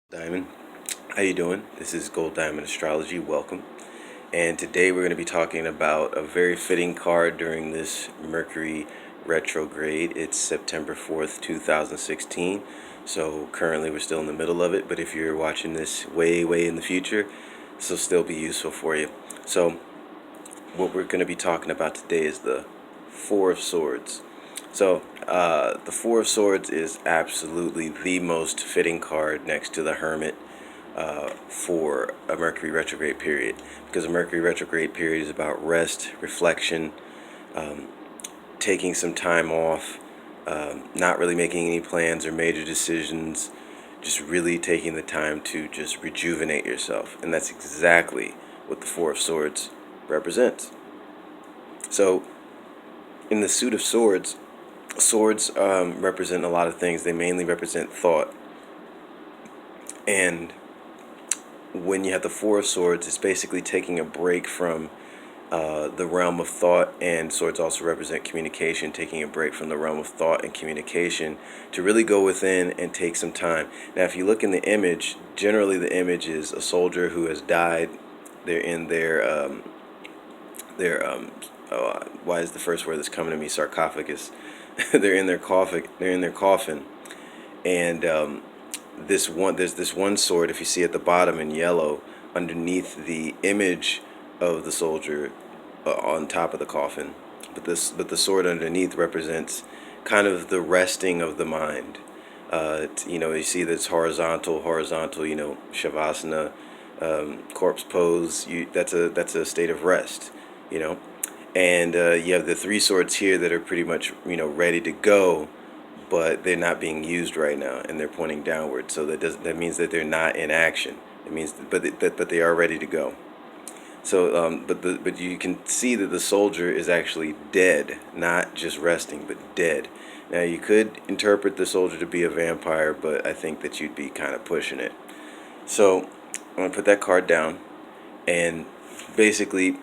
Diamond, how you doing? This is Gold Diamond Astrology. Welcome. And today we're going to be talking about a very fitting card during this Mercury retrograde. It's September 4th, 2016. So currently we're still in the middle of it, but if you're watching this way in the future, this will still be useful for you. So what we're going to be talking about today is the Four of Swords. So, the Four of Swords is absolutely the most fitting card next to the Hermit for a Mercury retrograde period. Because a Mercury retrograde period is about rest, reflection, taking some time off, not really making any plans or major decisions, just really taking the time to just rejuvenate yourself. And that's exactly what the Four of Swords represents. So, in the suit of swords, swords represent a lot of things. They mainly represent thought. And when you have the Four of Swords, it's basically taking a break from the realm of thought, and swords also represent communication, taking a break from the realm of thought and communication to really go within and take some time. Now, if you look in the image, generally the image is a soldier who has died. They're in why is the first word that's coming to me sarcophagus? They're in their coffin. They're in their coffin, and there's this one sword. If you see at the bottom in yellow, underneath the image of the soldier on top of the coffin, but the sword underneath represents kind of the resting of the mind. You see that's horizontal. Shavasana, corpse pose. That's a state of rest. And you have the three swords here that are pretty much ready to go, but they're not being used right now, and they're pointing downward. So that means that they're not in action. It means, but they are ready to go. So, but you can see that the soldier is actually dead, not just resting, but dead. Now you could interpret the soldier to be a vampire, but I think that you'd be kind of pushing it. So I'm gonna put that card down, and basically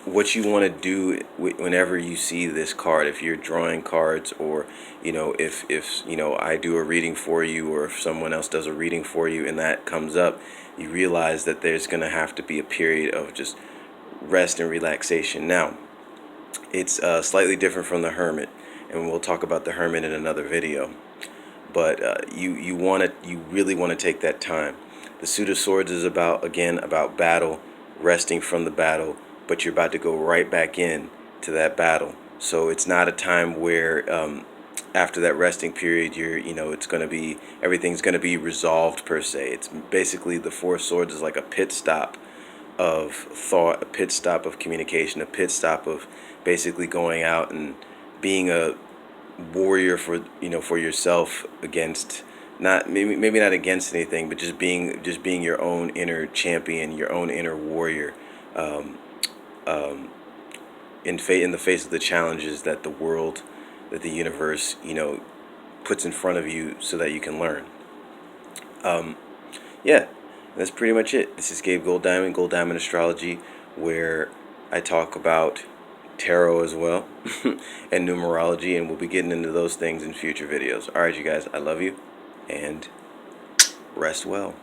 what you want to do whenever you see this card, if you're drawing cards, or if I do a reading for you, or if someone else does a reading for you and that comes up, you realize that there's going to have to be a period of just rest and relaxation. Now it's slightly different from the Hermit, and we'll talk about the Hermit in another video, but you really want to take that time. The suit of swords is about battle, resting from the battle, but you're about to go right back in to that battle. So it's not a time where after that resting period it's going to be, everything's going to be resolved per se. It's basically, the Four of Swords is like a pit stop of thought, a pit stop of communication, a pit stop of basically going out and being a warrior for yourself, against, not maybe not against anything, but just being your own inner champion, your own inner warrior, in the face of the challenges that the world, that the universe, puts in front of you so that you can learn. Yeah, that's pretty much it. This is Gold Diamond Astrology, where I talk about tarot as well and numerology, and we'll be getting into those things in future videos. All right, you guys, I love you, and rest well.